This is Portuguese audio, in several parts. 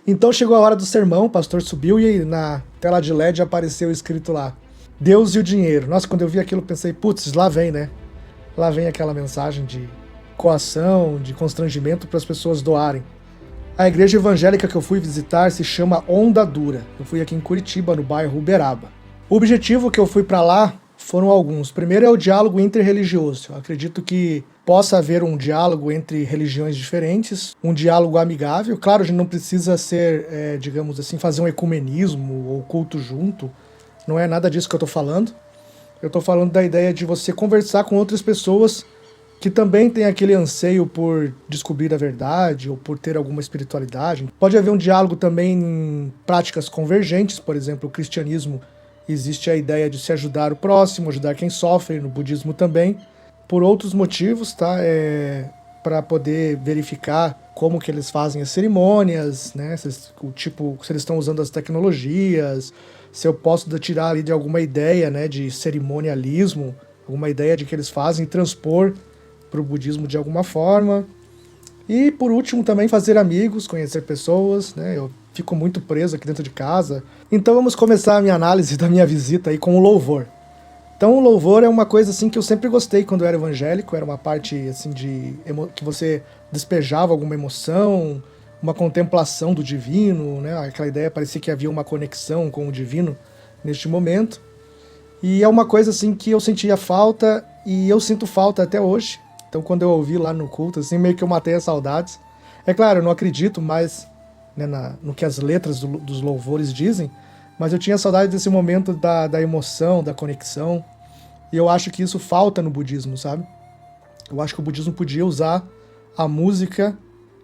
Então chegou a hora do sermão, o pastor subiu e na tela de LED apareceu escrito lá: Deus e o dinheiro. Nossa, quando eu vi aquilo, pensei, putz, lá vem, né? Lá vem aquela mensagem de coação, de constrangimento para as pessoas doarem. A igreja evangélica que eu fui visitar se chama Onda Dura. Eu fui aqui em Curitiba, no bairro Uberaba. O objetivo que eu fui para lá foram alguns. Primeiro é o diálogo interreligioso. Eu acredito que possa haver um diálogo entre religiões diferentes, um diálogo amigável. Claro, a gente não precisa ser, digamos assim, fazer um ecumenismo ou culto junto. Não é nada disso que eu estou falando. Eu estou falando da ideia de você conversar com outras pessoas que também têm aquele anseio por descobrir a verdade ou por ter alguma espiritualidade. Pode haver um diálogo também em práticas convergentes, por exemplo, o cristianismo existe a ideia de se ajudar o próximo, ajudar quem sofre, no budismo também, por outros motivos, tá? Para poder verificar como que eles fazem as cerimônias, né? Se eles estão usando as tecnologias, se eu posso tirar ali de alguma ideia, né, de cerimonialismo, alguma ideia de que eles fazem e transpor para o budismo de alguma forma. E por último também fazer amigos, conhecer pessoas, né? Eu fico muito preso aqui dentro de casa. Então vamos começar a minha análise da minha visita aí com o louvor. Então o louvor é uma coisa assim que eu sempre gostei quando eu era evangélico, era uma parte assim que você despejava alguma emoção, uma contemplação do divino, né? Aquela ideia, parecia que havia uma conexão com o divino neste momento. E é uma coisa assim que eu sentia falta e eu sinto falta até hoje. Então quando eu ouvi lá no culto, assim, meio que eu matei as saudades. É claro, eu não acredito mais, né, no que as letras dos louvores dizem, mas eu tinha saudade desse momento da emoção, da conexão. E eu acho que isso falta no budismo, sabe? Eu acho que o budismo podia usar a música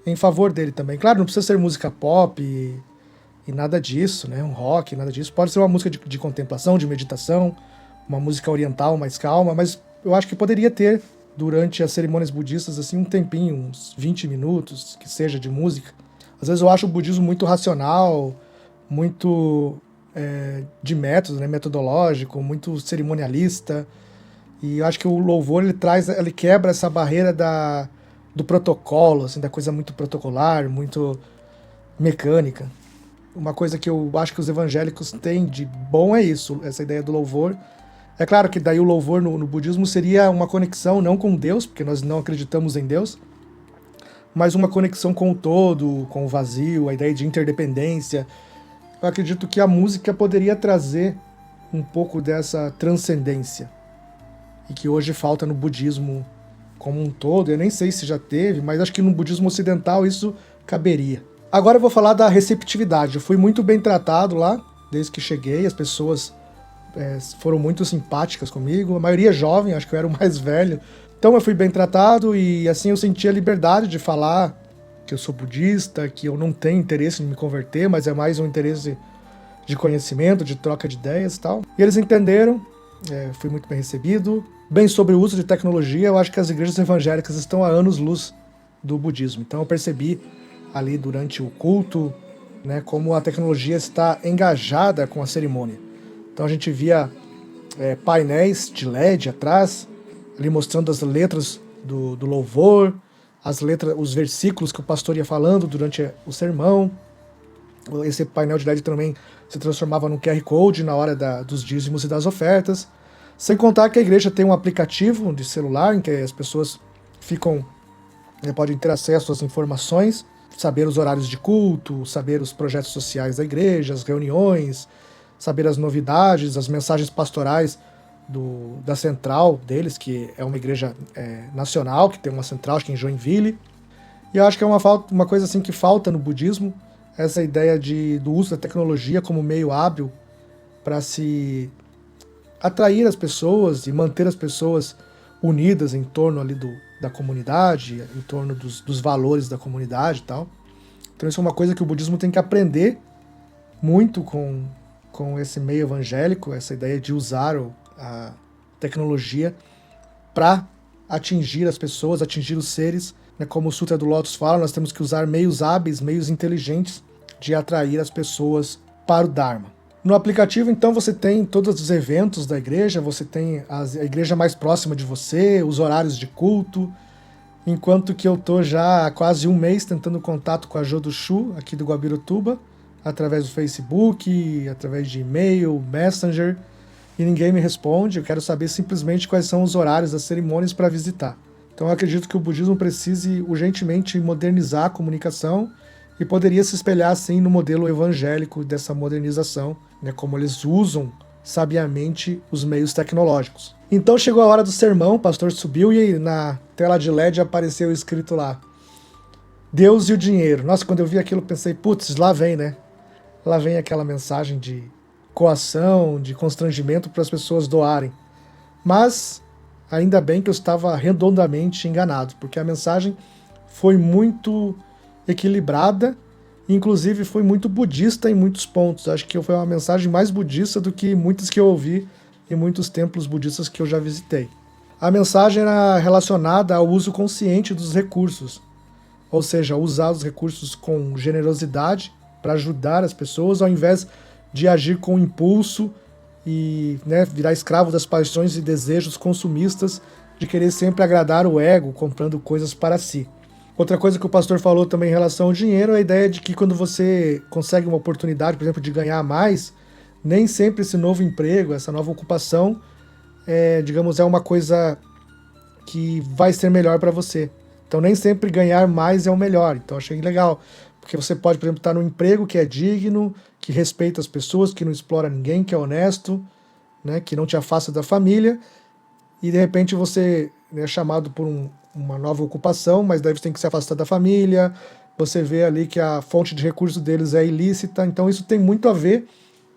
em favor dele também. Claro, não precisa ser música pop e nada disso, né? Um rock, nada disso. Pode ser uma música de contemplação, de meditação, uma música oriental mais calma, mas eu acho que poderia ter, durante as cerimônias budistas, assim, um tempinho, uns 20 minutos, que seja de música. Às vezes eu acho o budismo muito racional, muito de método, né? Metodológico, muito cerimonialista. E eu acho que o louvor ele quebra essa barreira do protocolo, assim, da coisa muito protocolar, muito mecânica. Uma coisa que eu acho que os evangélicos têm de bom é isso, essa ideia do louvor. É claro que daí o louvor no budismo seria uma conexão não com Deus, porque nós não acreditamos em Deus, mas uma conexão com o todo, com o vazio, a ideia de interdependência. Eu acredito que a música poderia trazer um pouco dessa transcendência, e que hoje falta no budismo como um todo. Eu nem sei se já teve, mas acho que no budismo ocidental isso caberia. Agora eu vou falar da receptividade. Eu fui muito bem tratado lá, desde que cheguei. As pessoas foram muito simpáticas comigo. A maioria jovem, acho que eu era o mais velho. Então eu fui bem tratado e assim eu senti a liberdade de falar que eu sou budista, que eu não tenho interesse em me converter, mas é mais um interesse de conhecimento, de troca de ideias e tal. E eles entenderam, fui muito bem recebido. Bem, sobre o uso de tecnologia, eu acho que as igrejas evangélicas estão a anos-luz do budismo. Então eu percebi ali durante o culto, né, como a tecnologia está engajada com a cerimônia. Então a gente via painéis de LED atrás, ali mostrando as letras do louvor, os versículos que o pastor ia falando durante o sermão. Esse painel de LED também se transformava num QR Code na hora dos dízimos e das ofertas. Sem contar que a igreja tem um aplicativo de celular em que as pessoas podem ter acesso às informações, saber os horários de culto, saber os projetos sociais da igreja, as reuniões, saber as novidades, as mensagens pastorais da central deles, que é uma igreja nacional, que tem uma central, acho que em Joinville. E eu acho que é uma coisa assim que falta no budismo, essa ideia do uso da tecnologia como meio hábil para se atrair as pessoas e manter as pessoas unidas em torno ali da comunidade, em torno dos valores da comunidade e tal. Então isso é uma coisa que o budismo tem que aprender muito com esse meio evangélico, essa ideia de usar a tecnologia para atingir as pessoas, atingir os seres, né? Como o Sutra do Lótus fala, nós temos que usar meios hábeis, meios inteligentes de atrair as pessoas para o Dharma. No aplicativo, então, você tem todos os eventos da igreja, você tem a igreja mais próxima de você, os horários de culto, enquanto que eu tô já há quase um mês tentando contato com a Jo do Chu, aqui do Guabirutuba, através do Facebook, através de e-mail, Messenger, e ninguém me responde. Eu quero saber simplesmente quais são os horários das cerimônias para visitar. Então eu acredito que o budismo precise urgentemente modernizar a comunicação e poderia se espelhar assim no modelo evangélico dessa modernização, né, como eles usam sabiamente os meios tecnológicos. Então chegou a hora do sermão, o pastor subiu e na tela de LED apareceu escrito lá: Deus e o dinheiro. Nossa, quando eu vi aquilo pensei, putz, lá vem, né? Lá vem aquela mensagem de coação, de constrangimento para as pessoas doarem. Mas ainda bem que eu estava redondamente enganado, porque a mensagem foi muito equilibrada, inclusive foi muito budista em muitos pontos. Acho que foi uma mensagem mais budista do que muitas que eu ouvi em muitos templos budistas que eu já visitei. A mensagem era relacionada ao uso consciente dos recursos, ou seja, usar os recursos com generosidade para ajudar as pessoas, ao invés de agir com impulso e, né, virar escravo das paixões e desejos consumistas de querer sempre agradar o ego, comprando coisas para si. Outra coisa que o pastor falou também em relação ao dinheiro é a ideia de que quando você consegue uma oportunidade, por exemplo, de ganhar mais, nem sempre esse novo emprego, essa nova ocupação, digamos, é uma coisa que vai ser melhor para você. Então nem sempre ganhar mais é o melhor. Então achei legal, porque você pode, por exemplo, estar num emprego que é digno, que respeita as pessoas, que não explora ninguém, que é honesto, né, que não te afasta da família, e de repente você é chamado por uma nova ocupação, mas daí você tem que se afastar da família, você vê ali que a fonte de recursos deles é ilícita, então isso tem muito a ver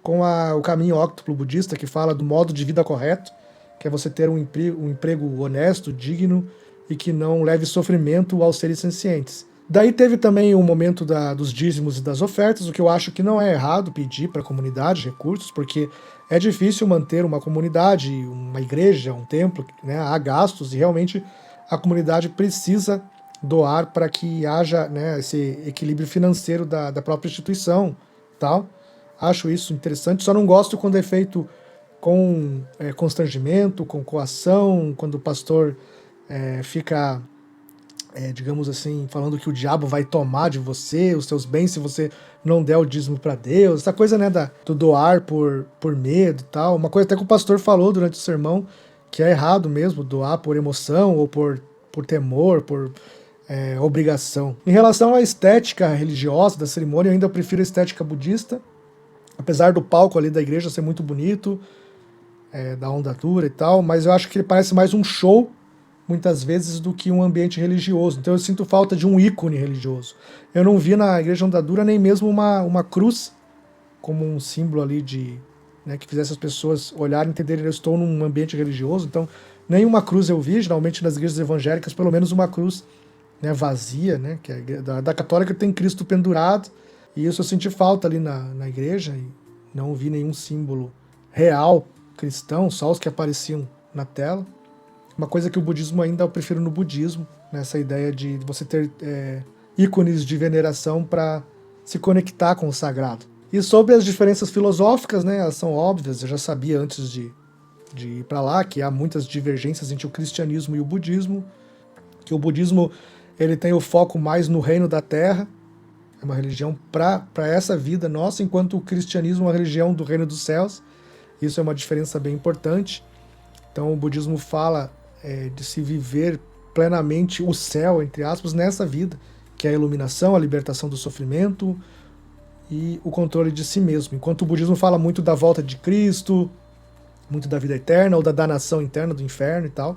com o caminho óctuplo budista, que fala do modo de vida correto, que é você ter um emprego honesto, digno, e que não leve sofrimento aos seres sencientes. Daí teve também o momento dos dízimos e das ofertas, o que eu acho que não é errado pedir para a comunidade recursos, porque é difícil manter uma comunidade, uma igreja, um templo, né, há gastos e realmente a comunidade precisa doar para que haja, né, esse equilíbrio financeiro da própria instituição, tal. Acho isso interessante, só não gosto quando é feito com constrangimento, com coação, quando o pastor fica, digamos assim, falando que o diabo vai tomar de você os seus bens se você não der o dízimo para Deus, essa coisa, né, do doar por medo e tal. Uma coisa até que o pastor falou durante o sermão, que é errado mesmo, doar por emoção ou por temor, por obrigação. Em relação à estética religiosa da cerimônia, eu ainda prefiro a estética budista, apesar do palco ali da igreja ser muito bonito, da ondadura e tal, mas eu acho que ele parece mais um show, muitas vezes, do que um ambiente religioso. Então eu sinto falta de um ícone religioso. Eu não vi na igreja ondadura nem mesmo uma cruz como um símbolo ali de, né, que fizesse as pessoas olharem e entenderem que eu estou num ambiente religioso. Então nenhuma cruz eu vi, geralmente nas igrejas evangélicas pelo menos uma cruz, né, vazia, né, que da católica tem Cristo pendurado, e isso eu senti falta ali na igreja, e não vi nenhum símbolo real cristão, só os que apareciam na tela. Uma coisa que o budismo ainda eu prefiro no budismo, nessa ideia de você ter ícones de veneração para se conectar com o sagrado. E sobre as diferenças filosóficas, né, elas são óbvias, eu já sabia antes de ir para lá que há muitas divergências entre o cristianismo e o budismo, que o budismo ele tem o foco mais no reino da terra, é uma religião para essa vida nossa, enquanto o cristianismo é uma religião do reino dos céus. Isso é uma diferença bem importante. Então o budismo fala de se viver plenamente o céu, entre aspas, nessa vida, que é a iluminação, a libertação do sofrimento e o controle de si mesmo. Enquanto o budismo fala muito da volta de Cristo, muito da vida eterna ou da danação interna do inferno e tal.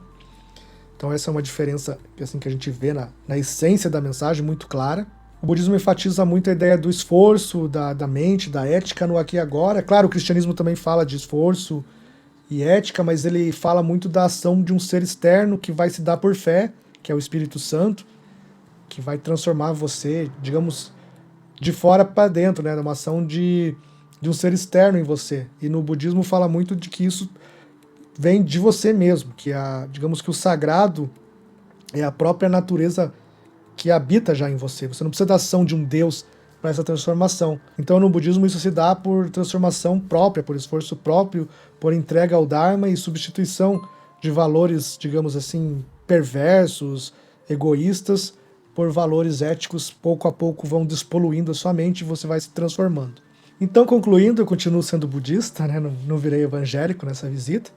Então essa é uma diferença assim, que a gente vê na essência da mensagem muito clara. O budismo enfatiza muito a ideia do esforço, da mente, da ética no aqui e agora. Claro, o cristianismo também fala de esforço e ética, mas ele fala muito da ação de um ser externo que vai se dar por fé, que é o Espírito Santo, que vai transformar você, digamos, de fora para dentro, né? Uma ação de um ser externo em você. E no budismo fala muito de que isso vem de você mesmo, que digamos que o sagrado é a própria natureza que habita já em você. Você não precisa da ação de um Deus para essa transformação. Então no budismo isso se dá por transformação própria, por esforço próprio, por entrega ao Dharma e substituição de valores, digamos assim, perversos, egoístas por valores éticos, pouco a pouco vão despoluindo a sua mente e você vai se transformando. Então, concluindo, eu continuo sendo budista, né? Não virei evangélico nessa visita,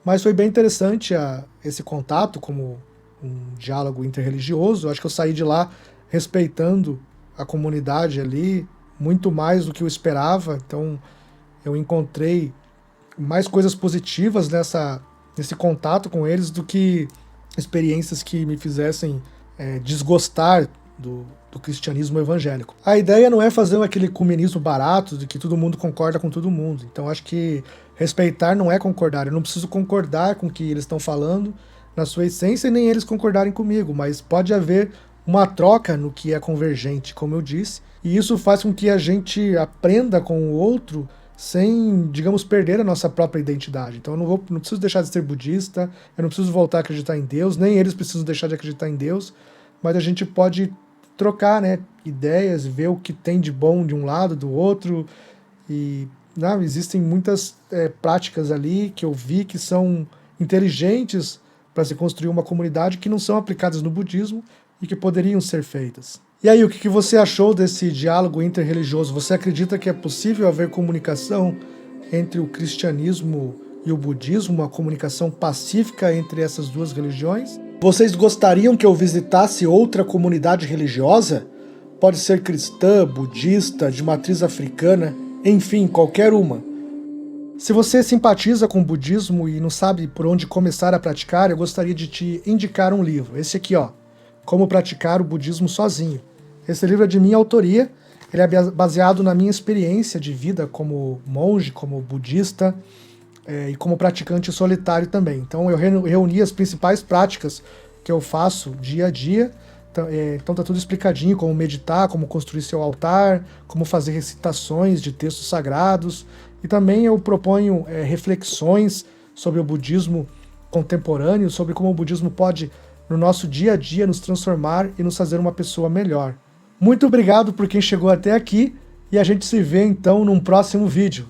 mas foi bem interessante esse contato como um diálogo interreligioso. Eu acho que eu saí de lá respeitando a comunidade ali, muito mais do que eu esperava. Então, eu encontrei mais coisas positivas nesse contato com eles do que experiências que me fizessem desgostar do cristianismo evangélico. A ideia não é fazer aquele ecumenismo barato de que todo mundo concorda com todo mundo. Então acho que respeitar não é concordar. Eu não preciso concordar com o que eles estão falando na sua essência e nem eles concordarem comigo, mas pode haver uma troca no que é convergente, como eu disse, e isso faz com que a gente aprenda com o outro sem, digamos, perder a nossa própria identidade. Então eu não preciso deixar de ser budista, eu não preciso voltar a acreditar em Deus, nem eles precisam deixar de acreditar em Deus, mas a gente pode trocar, né, ideias, ver o que tem de bom de um lado, do outro, e existem muitas práticas ali que eu vi que são inteligentes para se construir uma comunidade que não são aplicadas no budismo e que poderiam ser feitas. E aí, o que você achou desse diálogo interreligioso? Você acredita que é possível haver comunicação entre o cristianismo e o budismo, uma comunicação pacífica entre essas duas religiões? Vocês gostariam que eu visitasse outra comunidade religiosa? Pode ser cristã, budista, de matriz africana, enfim, qualquer uma. Se você simpatiza com o budismo e não sabe por onde começar a praticar, eu gostaria de te indicar um livro. Esse aqui, ó, Como Praticar o Budismo Sozinho. Esse livro é de minha autoria, ele é baseado na minha experiência de vida como monge, como budista e como praticante solitário também. Então eu reuni as principais práticas que eu faço dia a dia. Então tá tudo explicadinho, como meditar, como construir seu altar, como fazer recitações de textos sagrados. E também eu proponho reflexões sobre o budismo contemporâneo, sobre como o budismo pode, no nosso dia a dia, nos transformar e nos fazer uma pessoa melhor. Muito obrigado por quem chegou até aqui e a gente se vê então num próximo vídeo.